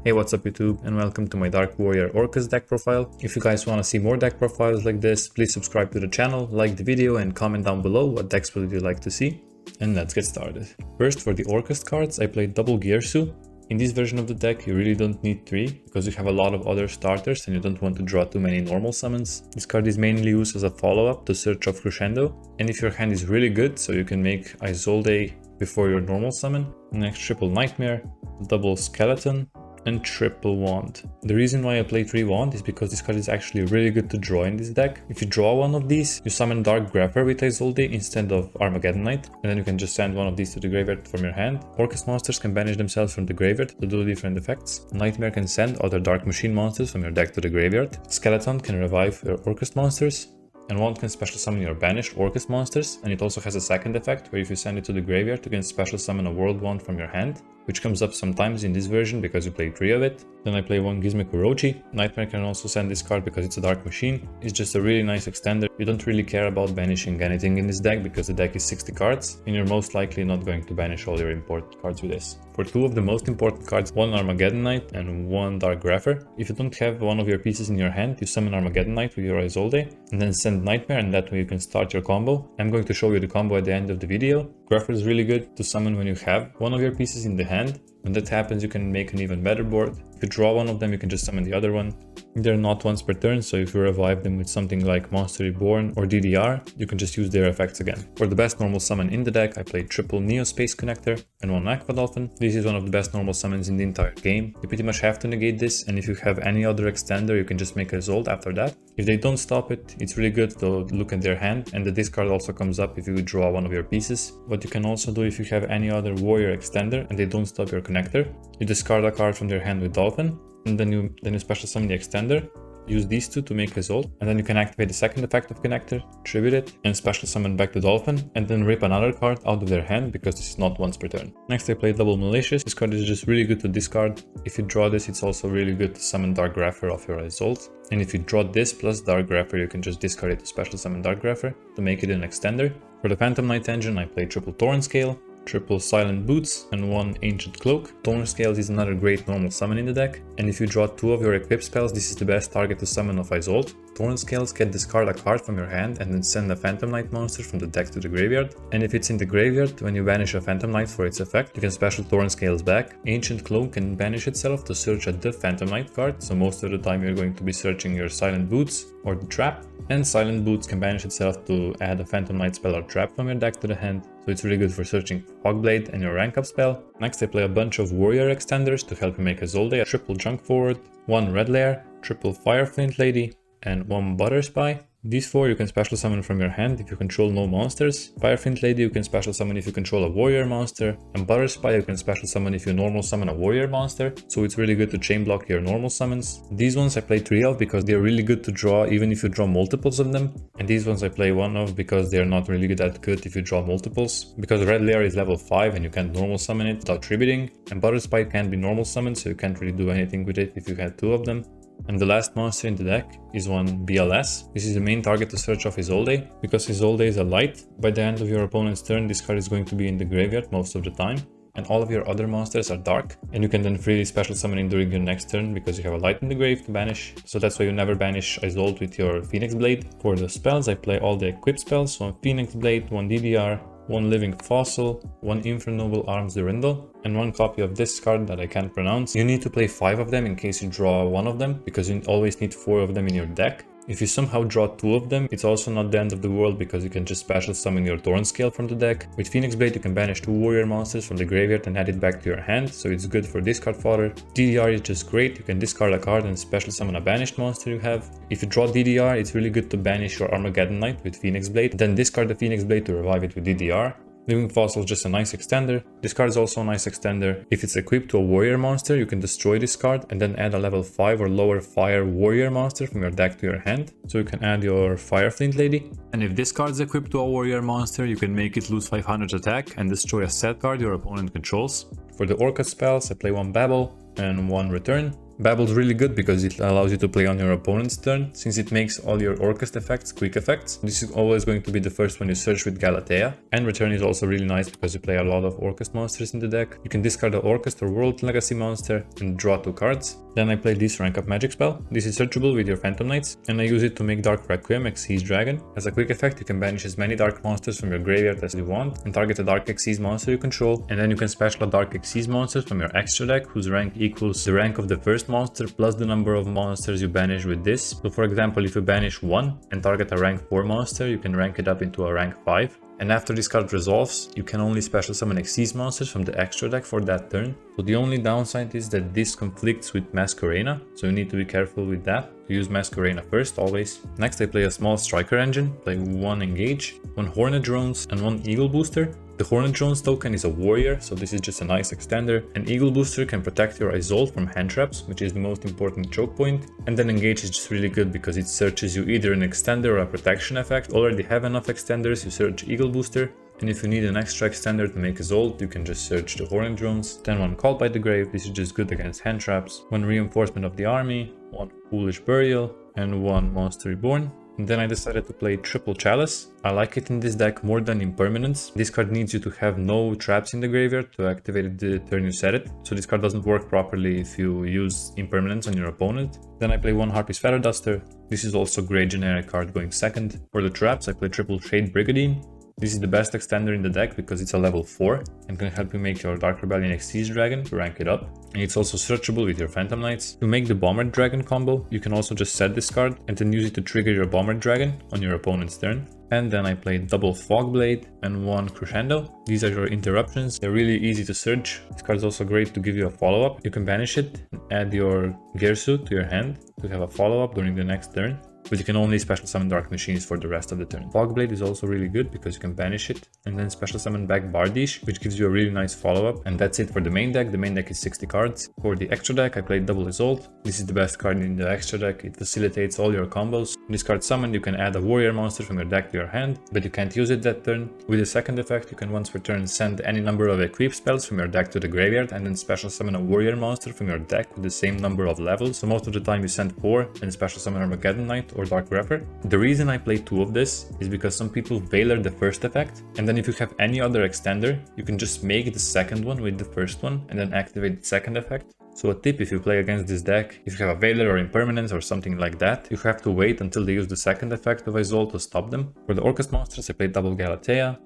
Hey, what's up YouTube, and welcome to my Dark Warrior Orcust deck profile. If you guys want to see more deck profiles like this, please subscribe to the channel, like the video, and comment down below what decks would you like to see. And let's get started. First, for the Orcust cards, I played double Gearsu. In this version of the deck, you really don't need 3, because you have a lot of other starters and you don't want to draw too many normal summons. This card is mainly used as a follow-up to Search of Crescendo, and if your hand is really good, so you can make Isolde before your normal summon. Next, triple Nightmare, double Skeleton, and triple Wand. The reason why I play 3 Wand is because this card is actually really good to draw in this deck. If you draw one of these, you summon Dark Grapher with Isolde instead of Armageddon Knight, and then you can just send one of these to the graveyard from your hand. Orcust monsters can banish themselves from the graveyard to do different effects. Nightmare can send other Dark Machine monsters from your deck to the graveyard. Skeleton can revive your Orcust monsters. And Wand can special summon your banished Orcust monsters, and it also has a second effect where if you send it to the graveyard you can special summon a World Wand from your hand, which comes up sometimes in this version because you play 3 of it. Then I play one Gizmo Kurochi. Nightmare can also send this card because it's a Dark Machine. It's just a really nice extender. You don't really care about banishing anything in this deck because the deck is 60 cards, and you're most likely not going to banish all your important cards with this. For 2 of the most important cards, one Armageddon Knight and one Dark Grapher. If you don't have one of your pieces in your hand, you summon Armageddon Knight with your Isolde, and then send Nightmare, and that way you can start your combo. I'm going to show you the combo at the end of the video. Grapher is really good to summon when you have one of your pieces in the hand. When that happens, you can make an even better board. If you draw one of them, you can just summon the other one. They're not once per turn, so if you revive them with something like Monster Reborn or DDR, you can just use their effects again. For the best normal summon in the deck, I played triple Neo Space Connector and one Aqua Dolphin. This is one of the best normal summons in the entire game. You pretty much have to negate this, and if you have any other extender, you can just make a result after that. If they don't stop it, it's really good to look at their hand, and the discard also comes up if you draw one of your pieces. What you can also do if you have any other warrior extender and they don't stop your connector, you discard a card from their hand with Dolphin, and then you special summon the extender, use these 2 to make a result, and then you can activate the second effect of connector, tribute it, and special summon back the Dolphin, and then rip another card out of their hand because this is not once per turn. Next I played double Malicious. This card is just really good to discard. If you draw this, it's also really good to summon Dark Grapher off your result. And if you draw this plus Dark Grapher, you can just discard it to special summon Dark Grapher to make it an extender. For the Phantom Knight engine, I played triple Torrent Scale, triple Silent Boots, and one Ancient Cloak. Torrent Scales is another great normal summon in the deck, and if you draw 2 of your equip spells, this is the best target to summon of Isolde. Torrent Scales can discard a card from your hand and then send a Phantom Knight monster from the deck to the graveyard, and if it's in the graveyard, when you banish a Phantom Knight for its effect, you can special Torrent Scales back. Ancient Cloak can banish itself to search at the Phantom Knight card, so most of the time you're going to be searching your Silent Boots or the Trap, and Silent Boots can banish itself to add a Phantom Knight spell or trap from your deck to the hand, so it's really good for searching Fogblade and your rank up spell. Next I play a bunch of warrior extenders to help you make Isolde, a triple Junk Forward, one Red Lair, triple Fireflint Lady, and one Butter Spy. These 4 you can special summon from your hand if you control no monsters. Fireflint Lady you can special summon if you control a warrior monster, and Butter Spy you can special summon if you normal summon a warrior monster, so it's really good to chain block your normal summons. These ones I play 3 of because they're really good to draw even if you draw multiples of them, and these ones I play 1 of because they're not really that good if you draw multiples, because Red Lair is level 5 and you can't normal summon it without tributing, and Butter Spy can't be normal summoned, so you can't really do anything with it if you had 2 of them. And the last monster in the deck is one BLS. This is the main target to search off Isolde. Because Isolde is a light, by the end of your opponent's turn this card is going to be in the graveyard most of the time, and all of your other monsters are dark, and you can then freely special summon it during your next turn because you have a light in the grave to banish, so that's why you never banish Isolde with your Phoenix Blade. For the spells I play all the equip spells, one Phoenix Blade, one DDR, one Living Fossil, one Infernoble Arms Durindal, and one copy of this card that I can't pronounce. You need to play 5 of them in case you draw 1 of them, because you always need 4 of them in your deck. If you somehow draw 2 of them, it's also not the end of the world because you can just special summon your Torrent Scale from the deck. With Phoenix Blade you can banish 2 warrior monsters from the graveyard and add it back to your hand, so it's good for discard fodder. DDR is just great, you can discard a card and special summon a banished monster you have. If you draw DDR, it's really good to banish your Armageddon Knight with Phoenix Blade, then discard the Phoenix Blade to revive it with DDR. Living Fossil is just a nice extender. This card is also a nice extender. If it's equipped to a warrior monster, you can destroy this card and then add a level 5 or lower fire warrior monster from your deck to your hand. So you can add your Fireflint Lady. And if this card is equipped to a warrior monster, you can make it lose 500 attack and destroy a set card your opponent controls. For the Orcust spells, I play one Babble and one Return. Babble's really good because it allows you to play on your opponent's turn, since it makes all your Orcust effects quick effects. This is always going to be the first one you search with Galatea. And Return is also really nice because you play a lot of Orcust monsters in the deck. You can discard the Orcust or World Legacy monster and draw 2 cards. Then I play this rank up magic spell. This is searchable with your Phantom Knights, and I use it to make Dark Requiem Xyz Dragon. As a quick effect, you can banish as many dark monsters from your graveyard as you want and target a Dark Xyz monster you control, and then you can special a Dark Xyz monster from your extra deck whose rank equals the rank of the first monster plus the number of monsters you banish with this. So for example, if you banish 1 and target a rank 4 monster, you can rank it up into a rank 5. And after this card resolves, you can only special summon Xyz monsters from the extra deck for that turn. So the only downside is that this conflicts with Masquerena, so you need to be careful with that. Use Masquerena first, always. Next I play a small Striker Engine, play 1 Engage, 1 Hornet Drones and 1 Eagle Booster. The Hornet Drones token is a warrior, so this is just a nice extender. An Eagle Booster can protect your Isolde from hand traps, which is the most important choke point. And then Engage is just really good because it searches you either an extender or a protection effect. Already have enough extenders, you search Eagle Booster. And if you need an extra extender to make Isolde, you can just search the Hornet Drones. Then 1 Call by the Grave, this is just good against hand traps. 1 Reinforcement of the Army, 1 Foolish Burial, and 1 Monster Reborn. And then I decided to play Triple Chalice. I like it in this deck more than Impermanence. This card needs you to have no traps in the graveyard to activate it the turn you set it. So this card doesn't work properly if you use Impermanence on your opponent. Then I play 1 Harpy's Feather Duster. This is also a great generic card going second. For the traps, I play Triple Shade Brigandine. This is the best extender in the deck because it's a level 4 and can help you make your Dark Rebellion Xyz Dragon to rank it up. And it's also searchable with your Phantom Knights. To make the Bomber Dragon combo, you can also just set this card and then use it to trigger your Bomber Dragon on your opponent's turn. And then I played double Fog Blade and 1 Crescendo. These are your interruptions. They're really easy to search. This card is also great to give you a follow-up. You can banish it and add your Gearsuit to your hand to have a follow-up during the next turn. But you can only special summon Dark Machines for the rest of the turn. Fogblade is also really good because you can banish it and then special summon back Bardiche, which gives you a really nice follow-up. And that's it for the main deck. The main deck is 60 cards. For the extra deck, I played double Isolde. This is the best card in the extra deck. It facilitates all your combos. When this card summoned, you can add a warrior monster from your deck to your hand, but you can't use it that turn. With the second effect, you can once per turn send any number of equip spells from your deck to the graveyard and then special summon a warrior monster from your deck with the same number of levels. So most of the time you send 4 and special summon Armageddon Knight or Dark Reaper. The reason I play 2 of this is because some people Veiler the first effect, and then if you have any other extender, you can just make the second one with the first one and then activate the second effect. So a tip if you play against this deck, if you have a Veiler or Impermanence or something like that, you have to wait until they use the second effect of Isolde to stop them. For the Orcust monsters, I played double Galatea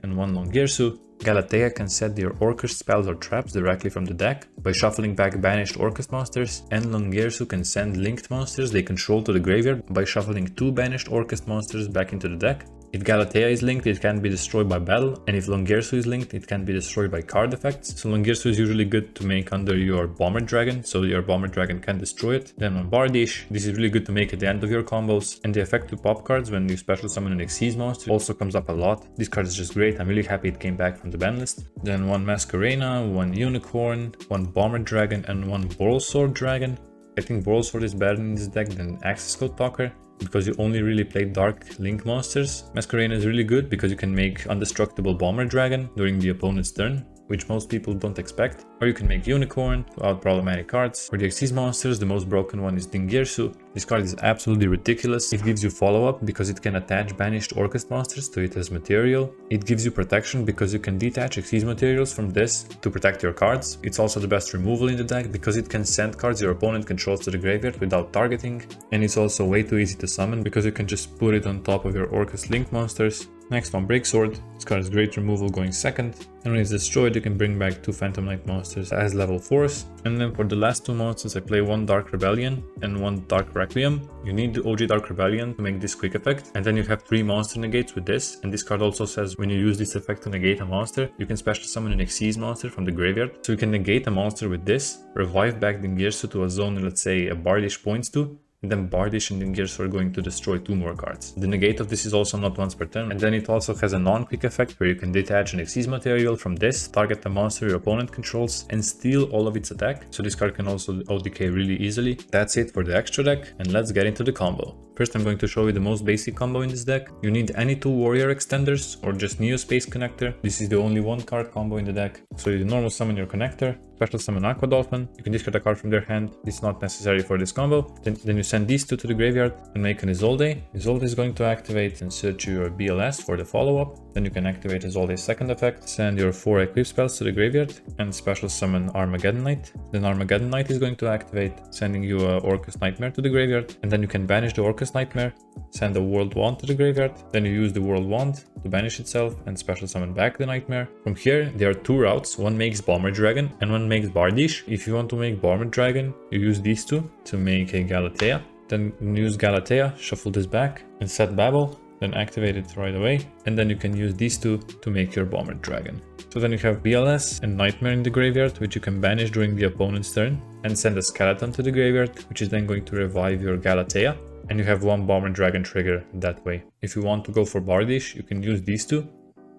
and 1 Longirsu. Galatea can set your Orcust spells or traps directly from the deck by shuffling back banished Orcust monsters, and Longirsu can send linked monsters they control to the graveyard by shuffling 2 banished Orcust monsters back into the deck. If Galatea is linked, it can be destroyed by battle, and if Longirsu is linked, it can be destroyed by card effects. So Longirsu is usually good to make under your Bomber Dragon, so your Bomber Dragon can destroy it. Then on Bardiche, this is really good to make at the end of your combos, and the effect to pop cards when you special summon an Xyz monster also comes up a lot. This card is just great, I'm really happy it came back from the ban list. Then 1 Masquerena, 1 Unicorn, 1 Bomber Dragon and 1 Borrelsword Dragon. I think Borrelsword is better in this deck than Access Code Talker, because you only really play Dark Link monsters. Masquerena is really good because you can make Undestructible Bomber Dragon during the opponent's turn, which most people don't expect. Or you can make Unicorn without problematic cards. For the Xyz monsters, the most broken one is Dingirsu. This card is absolutely ridiculous. It gives you follow-up because it can attach banished Orcust monsters to it as material. It gives you protection because you can detach Xyz materials from this to protect your cards. It's also the best removal in the deck because it can send cards your opponent controls to the graveyard without targeting. And it's also way too easy to summon because you can just put it on top of your Orcust Link monsters. Next one, Breaksword. This card is great removal going second. And when it's destroyed, you can bring back 2 Phantom Knight monsters as level 4s. And then for the last 2 monsters, I play 1 Dark Rebellion and 1 Dark Requiem. You need the OG Dark Rebellion to make this quick effect. And then you have 3 monster negates with this. And this card also says when you use this effect to negate a monster, you can special summon an Xyz monster from the graveyard. So you can negate a monster with this, revive back Dingirsu to a zone, let's say a Bardiche points to. And then Bardiche and Dingirsu are going to destroy 2 more cards. The negate of this is also not once per turn, and then it also has a non-quick effect where you can detach an Xyz material from this, target the monster your opponent controls, and steal all of its attack. So this card can also OTK really easily. That's it for the extra deck, and let's get into the combo. First, I'm going to show you the most basic combo in this deck. You need any 2 warrior extenders or just Neo Space Connector. This is the only 1 card combo in the deck. So you normal summon your connector, special summon Aqua Dolphin. You can discard a card from their hand. This is not necessary for this combo. Then you send these 2 to the graveyard and make an Isolde. Isolde is going to activate and search your BLS for the follow-up. Then you can activate Isolde's second effect, send your 4 equip spells to the graveyard and special summon Armageddon Knight. Then Armageddon Knight is going to activate, sending you a Orcust Nightmare to the graveyard. And then you can banish the Orcust Nightmare, send a World Wand to the graveyard. Then you use the World Wand to banish itself and special summon back the Nightmare. From here, there are 2 routes. One makes Bomber Dragon and one makes Bardiche. If you want to make Bomber Dragon, you use these 2 to make a Galatea. Then use Galatea, shuffle this back and set Babel. Then activate it right away, and then you can use these 2 to make your Bomber Dragon. So then you have BLS and Nightmare in the graveyard, which you can banish during the opponent's turn, and send a Skeleton to the graveyard, which is then going to revive your Galatea, and you have 1 Bomber Dragon trigger that way. If you want to go for Bardiche, you can use these 2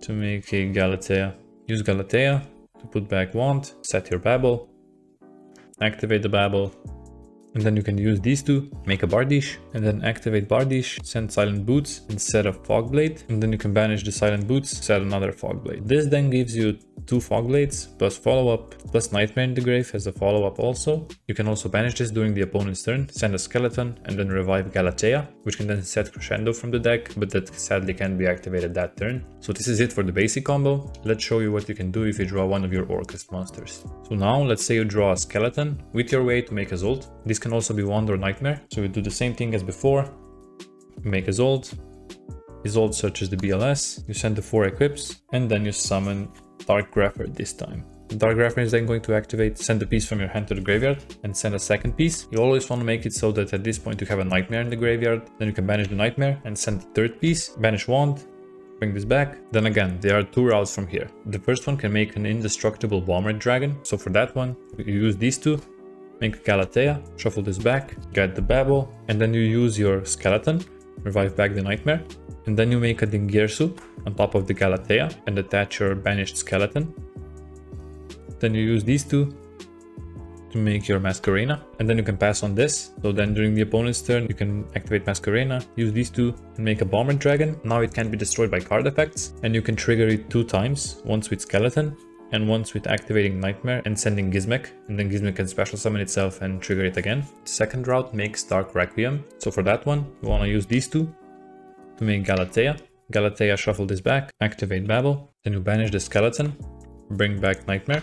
to make a Galatea. Use Galatea to put back Wand, set your Babel, activate the Babel, and then you can use these 2, make a Bardiche, and then activate Bardiche, send Silent Boots instead of Fogblade, and then you can banish the Silent Boots, set another Fogblade. This then gives you 2 Fogblades, plus follow-up, plus Nightmare in the grave as a follow-up also. You can also banish this during the opponent's turn, send a Skeleton, and then revive Galatea, which can then set Crescendo from the deck, but that sadly can't be activated that turn. So this is it for the basic combo. Let's show you what you can do if you draw one of your Orcust monsters. So now, let's say you draw a Skeleton with your way to make a Zolt. This can also be Wand or Nightmare. So we do the same thing as before. Make a Zolt. Isolde searches the BLS. You send the 4 equips, and then you summon Dark Grapher this time. The Dark Grapher is then going to activate, send a piece from your hand to the graveyard, and send a second piece. You always want to make it so that at this point you have a Nightmare in the graveyard. Then you can banish the Nightmare and send the 3rd piece, banish Wand, bring this back. Then again, there are 2 routes from here. The first one can make an indestructible Bomber Dragon. So for that one, you use these 2. Make Galatea, shuffle this back, get the Babel, and then you use your Skeleton, revive back the Nightmare, and then you make a Dingirsu on top of the Galatea and attach your banished Skeleton. Then you use these 2 to make your Masquerena, and then you can pass on this. So then during the opponent's turn, you can activate Masquerena, use these 2 and make a Bomber Dragon. Now it can be destroyed by card effects, and you can trigger it 2 times, once with Skeleton and once with activating Nightmare and sending Gizmek, and then Gizmek can special summon itself and trigger it again. The second route makes Dark Requiem. So for that one, you want to use these 2 to make Galatea. Galatea, shuffle this back, activate Babel, then you banish the Skeleton, bring back Nightmare,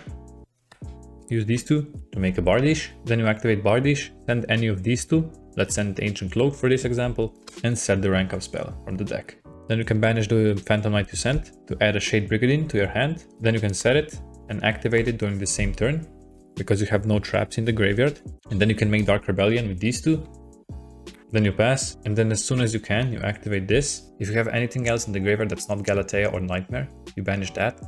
use these 2 to make a Bardiche, then you activate Bardiche, send any of these 2, let's send Ancient Cloak for this example, and set the rank up spell from the deck. Then you can banish the Phantom Knight you sent to add a Shade Brigandine to your hand, then you can set it and activate it during the same turn, because you have no traps in the graveyard, and then you can make Dark Rebellion with these 2. Then you pass, and then as soon as you can, you activate this. If you have anything else in the graveyard that's not Galatea or Nightmare, you banish that.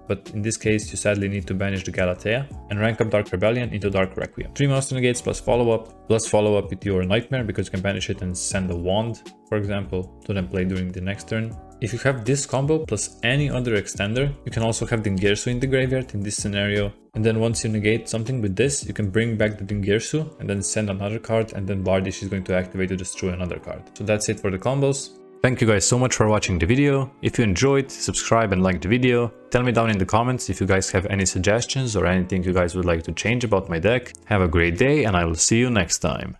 But in this case, you sadly need to banish the Galatea and rank up Dark Rebellion into Dark Requiem. 3 Monster Negates plus follow-up with your Nightmare, because you can banish it and send a Wand, for example, to then play during the next turn. If you have this combo plus any other extender, you can also have Dingirsu in the graveyard in this scenario. And then once you negate something with this, you can bring back the Dingirsu and then send another card, and then Bardiche is going to activate to destroy another card. So that's it for the combos. Thank you guys so much for watching the video. If you enjoyed, subscribe and like the video. Tell me down in the comments if you guys have any suggestions or anything you guys would like to change about my deck. Have a great day, and I will see you next time.